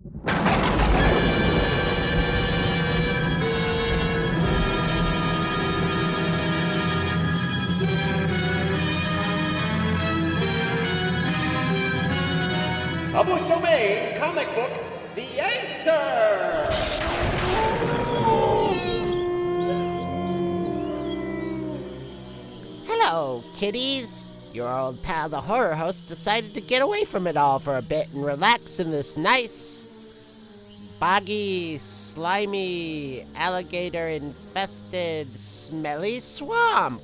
Public domain comic book theater. Hello, kiddies. Your old pal, the horror host, decided to get away from it all for a bit and relax in this nice, boggy, slimy, alligator-infested, smelly swamp.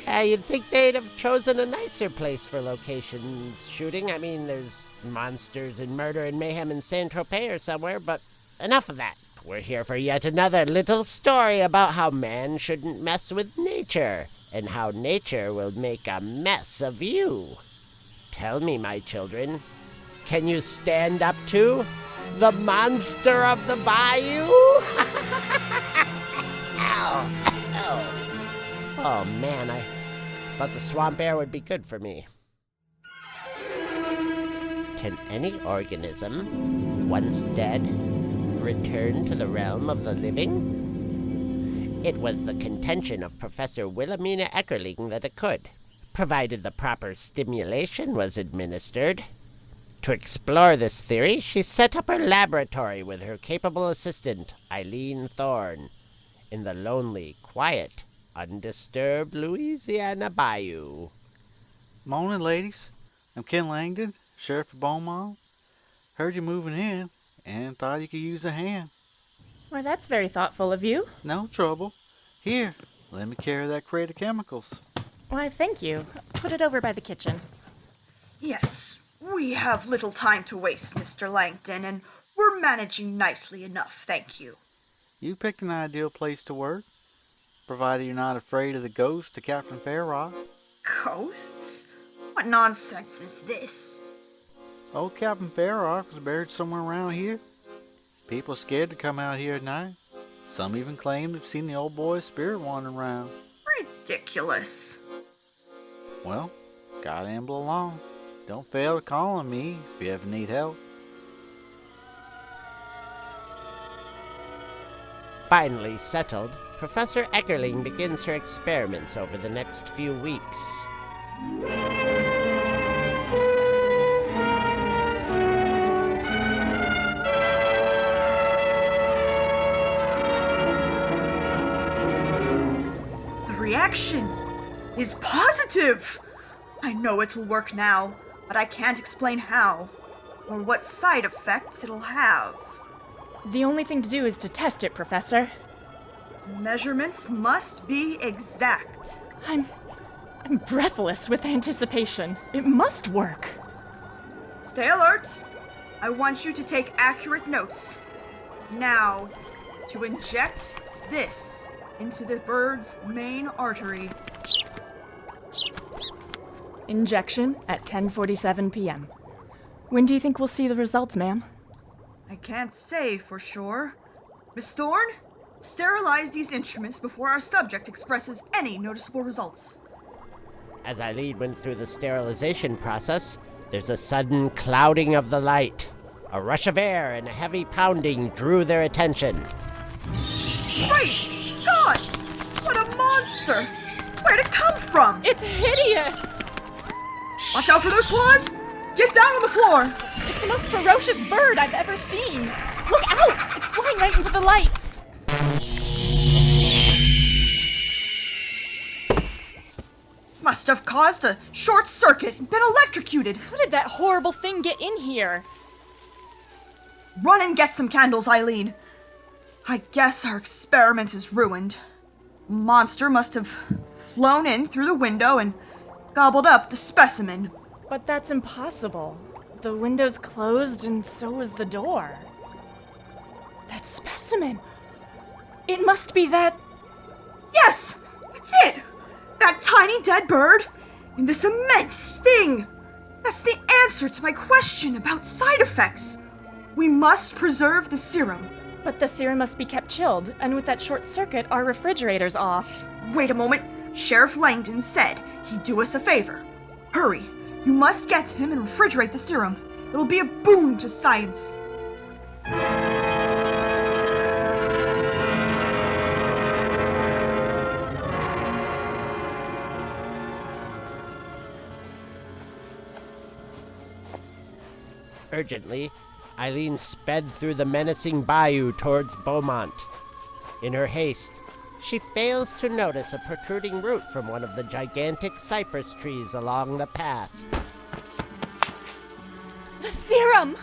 You'd think they'd have chosen a nicer place for locations shooting. I mean, there's monsters and murder and mayhem in Saint-Tropez or somewhere, but enough of that. We're here for yet another little story about how man shouldn't mess with nature, and how nature will make a mess of you. Tell me, my children, can you stand up to the monster of the Bayou? Ow. Ow. Oh, man, I thought the swamp air would be good for me. Can any organism, once dead, return to the realm of the living? It was the contention of Professor Wilhelmina Eckerling that it could, provided the proper stimulation was administered. To explore this theory, she set up her laboratory with her capable assistant, Eileen Thorne, in the lonely, quiet, undisturbed Louisiana Bayou. Morning, ladies. I'm Ken Langdon, Sheriff of Beaumont. Heard you moving in and thought you could use a hand. Why, that's very thoughtful of you. No trouble. Here, let me carry that crate of chemicals. Why, thank you. Put it over by the kitchen. Yes, we have little time to waste, Mr. Langdon, and we're managing nicely enough, thank you. You picked an ideal place to work, provided you're not afraid of the ghost of Captain Farrok. Ghosts? What nonsense is this? Old Captain Farrok was buried somewhere around here. People scared to come out here at night. Some even claim they've seen the old boy's spirit wandering around. Ridiculous. Well, gotta amble along. Don't fail to call on me if you ever need help. Finally settled, Professor Eckerling begins her experiments over the next few weeks. The reaction is positive. I know it'll work now, but I can't explain how, or what side effects it'll have. The only thing to do is to test it, Professor. Measurements must be exact. I'm breathless with anticipation. It must work. Stay alert. I want you to take accurate notes. Now, to inject this into the bird's main artery. Injection at 10:47 p.m. When do you think we'll see the results, ma'am? I can't say for sure. Miss Thorne, sterilize these instruments before our subject expresses any noticeable results. As Eileen went through the sterilization process, there's a sudden clouding of the light. A rush of air and a heavy pounding drew their attention. Great Scott! What a monster! Where'd it come from? It's hideous! Watch out for those claws! Get down on the floor! It's the most ferocious bird I've ever seen! Look out! It's flying right into the lights! Must have caused a short circuit and been electrocuted. How did that horrible thing get in here? Run and get some candles, Eileen. I guess our experiment is ruined. Monster must have flown in through the window and gobbled up the specimen. But that's impossible. The window's closed and so is the door. That specimen! It must be that... Yes! That's it! That tiny dead bird and this immense thing! That's the answer to my question about side effects. We must preserve the serum. But the serum must be kept chilled, and with that short circuit, our refrigerator's off. Wait a moment. Sheriff Langdon said he'd do us a favor. Hurry. You must get him and refrigerate the serum. It'll It'll be a boon to science. Urgently, Eileen sped through the menacing bayou towards Beaumont. In her haste, she fails to notice a protruding root from one of the gigantic cypress trees along the path. The serum!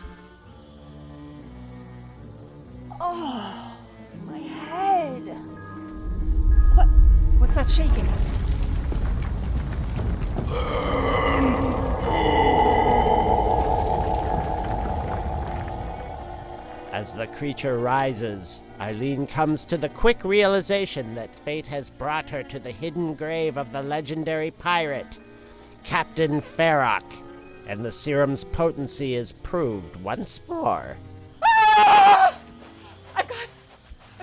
Oh, my head. What's that shaking? As the creature rises, Eileen comes to the quick realization that fate has brought her to the hidden grave of the legendary pirate, Captain Farrok, and the serum's potency is proved once more. Ah! I've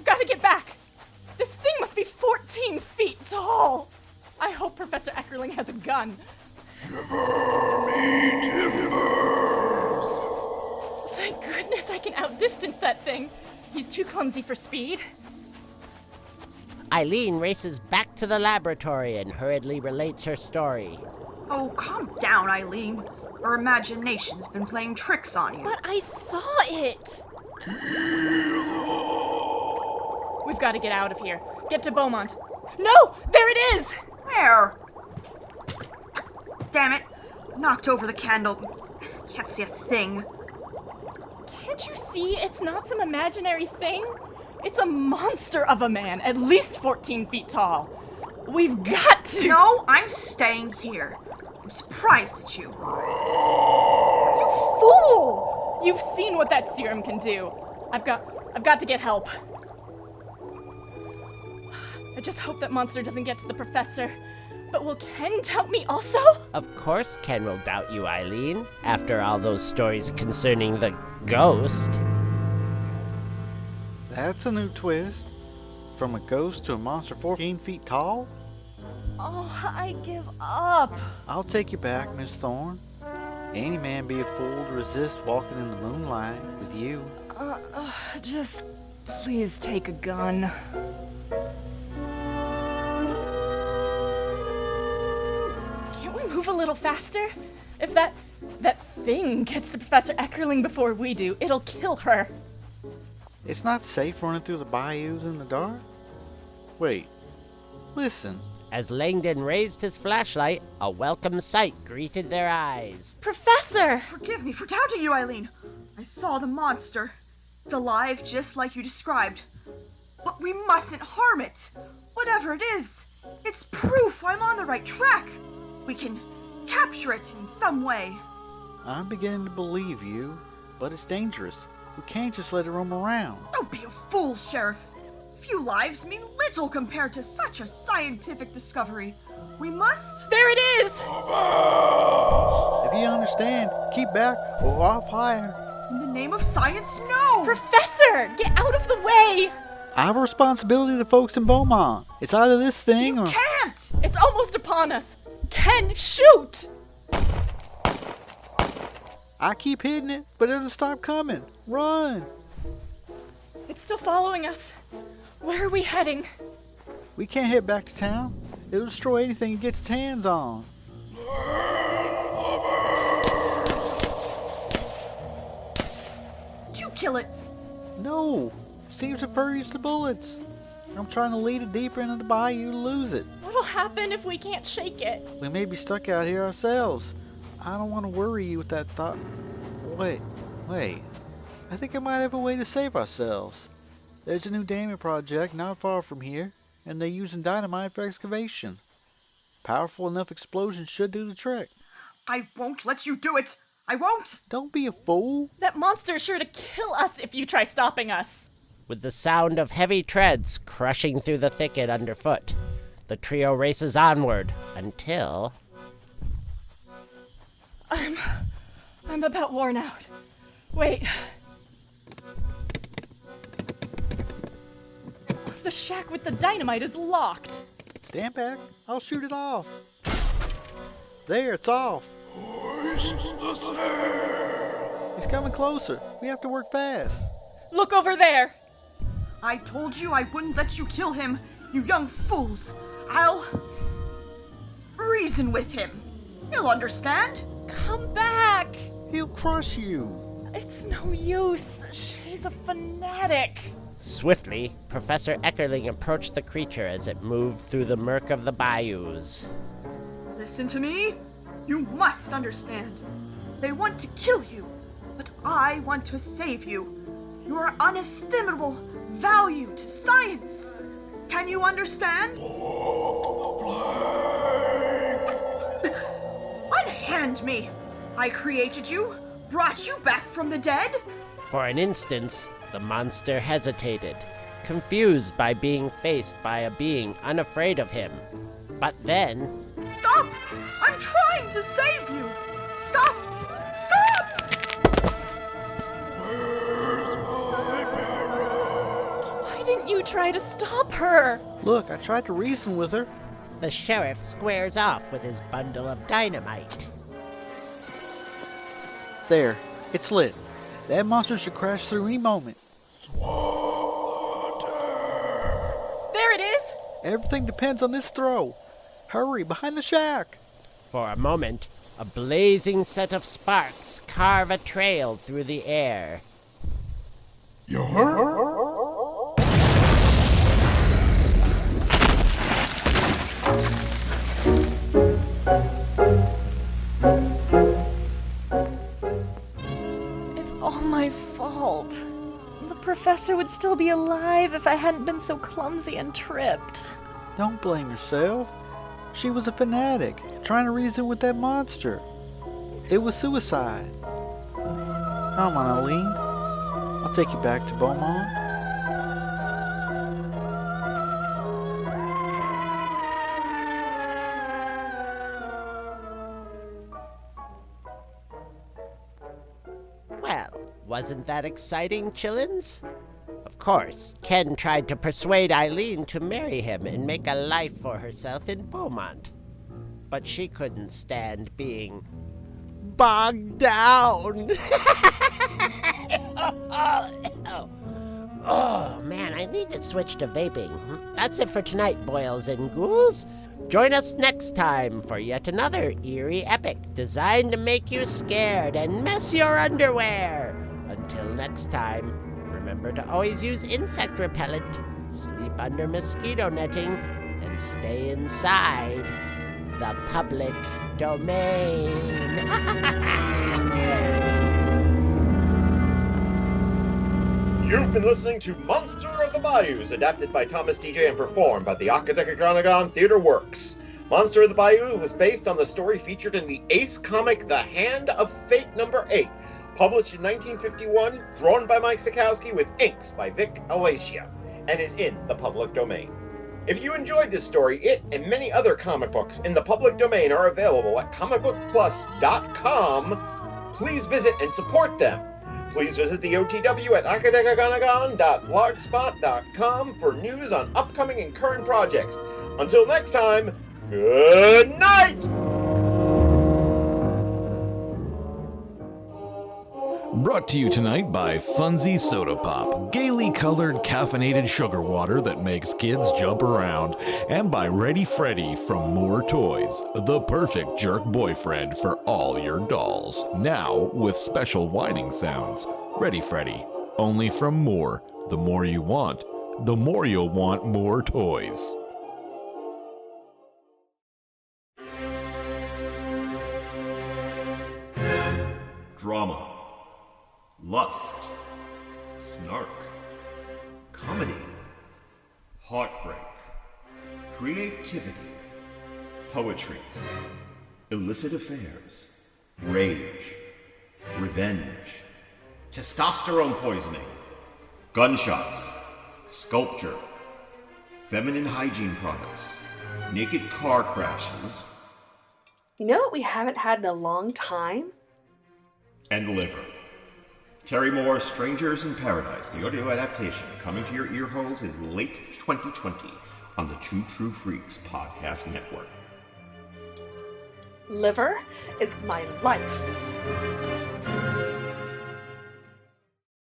got to get back. This thing must be 14 feet tall. I hope Professor Eckerling has a gun. Thank goodness I can outdistance that thing. He's too clumsy for speed. Eileen races back to the laboratory and hurriedly relates her story. Oh, calm down, Eileen. Our imagination's been playing tricks on you. But I saw it. We've got to get out of here. Get to Beaumont. No! There it is! Where? Damn it. Knocked over the candle. Can't see a thing. Can't you see it's not some imaginary thing? It's a monster of a man, at least 14 feet tall. We've got to... No, I'm staying here. I'm surprised at you. You fool! You've seen what that serum can do. I've got to get help. I just hope that monster doesn't get to the professor. But will Ken doubt me also? Of course Ken will doubt you, Eileen, after all those stories concerning the ghost. That's a new twist. From a ghost to a monster 14 feet tall? Oh, I give up. I'll take you back, Miss Thorne. Any man be a fool to resist walking in the moonlight with you. Just please take a gun. Can't we move a little faster? If that thing gets to Professor Eckerling before we do, it'll kill her. It's not safe running through the bayous in the dark. Wait, listen. As Langdon raised his flashlight, a welcome sight greeted their eyes. Professor! Forgive me for doubting you, Eileen. I saw the monster. It's alive just like you described. But we mustn't harm it. Whatever it is, it's proof I'm on the right track. We can capture it in some way. I'm beginning to believe you, but it's dangerous. We can't just let it roam around. Don't be a fool, Sheriff. Few lives mean little compared to such a scientific discovery. We must... There it is! If you understand, keep back or I'll fire. In the name of science, no! Professor! Get out of the way! I have a responsibility to folks in Beaumont. It's either this thing You or... can't! It's almost upon us. Ken, shoot! I keep hitting it, but it doesn't stop coming. Run! It's still following us. Where are we heading? We can't head back to town. It'll destroy anything it gets its hands on. Did you kill it? No! Seems to furries the bullets. I'm trying to lead it deeper into the bayou to lose it. What'll happen if we can't shake it? We may be stuck out here ourselves. I don't want to worry you with that thought. Wait. I think I might have a way to save ourselves. There's a new damming project not far from here, and they're using dynamite for excavation. Powerful enough explosion should do the trick. I won't let you do it! I won't! Don't be a fool. That monster is sure to kill us if you try stopping us. With the sound of heavy treads crushing through the thicket underfoot, the trio races onward until... I'm about worn out. Wait. The shack with the dynamite is locked. Stand back. I'll shoot it off. There, it's off. Hoist the sails. He's coming closer. We have to work fast. Look over there! I told you I wouldn't let you kill him, you young fools. I'll reason with him. He'll understand. Come back! He'll crush you. It's no use. She's a fanatic. Swiftly, Professor Eckerling approached the creature as it moved through the murk of the bayous. Listen to me. You must understand. They want to kill you, but I want to save you. You are unestimable value to science. Can you understand? Unhand me. I created you, brought you back from the dead. For an instant, the monster hesitated, confused by being faced by a being unafraid of him. But then... Stop! I'm trying to save you! Stop! Stop! Why didn't you try to stop her? Look, I tried to reason with her. the sheriff squares off with his bundle of dynamite. There, it's lit. That monster should crash through any moment. There it is! Everything depends on this throw. Hurry, behind the shack. For a moment, a blazing set of sparks carve a trail through the air. You hurt? It's all my fault. The professor would still be alive if I hadn't been so clumsy and tripped. Don't blame yourself. She was a fanatic, trying to reason with that monster. It was suicide. Come on, Eileen. I'll take you back to Beaumont. Well, wasn't that exciting, chillins? Of course, Ken tried to persuade Eileen to marry him and make a life for herself in Beaumont. But she couldn't stand being bogged down. Oh, man, I need to switch to vaping. That's it for tonight, boils and ghouls. Join us next time for yet another eerie epic designed to make you scared and mess your underwear. Until next time, remember to always use insect repellent, sleep under mosquito netting, and stay inside the public domain. You've been listening to Monster of the Bayous, adapted by Thomas DJ and performed by the Ocadecagonagon Theater Works. Monster of the Bayou was based on the story featured in the Ace comic The Hand of Fate #8, published in 1951, drawn by Mike Sikowski with inks by Vic Alacia, and is in the public domain. If you enjoyed this story, it and many other comic books in the public domain are available at comicbookplus.com. Please visit and support them. Please visit the OTW at ocadecagonagon.blogspot.com for news on upcoming and current projects. Until next time, good night! Brought to you tonight by Funzy Soda Pop, gaily colored caffeinated sugar water that makes kids jump around, and by Ready Freddy from More Toys, the perfect jerk boyfriend for all your dolls. Now with special whining sounds. Ready Freddy, only from More. The more you want, the more you'll want more toys. Drama, lust, snark, comedy, heartbreak, creativity, poetry, illicit affairs, rage, revenge, testosterone poisoning, gunshots, sculpture, feminine hygiene products, naked car crashes, You know what we haven't had in a long time? and liver. Terry Moore's Strangers in Paradise, the audio adaptation, coming to your ear holes in late 2020 on the Two True Freaks podcast network. Liver is my life.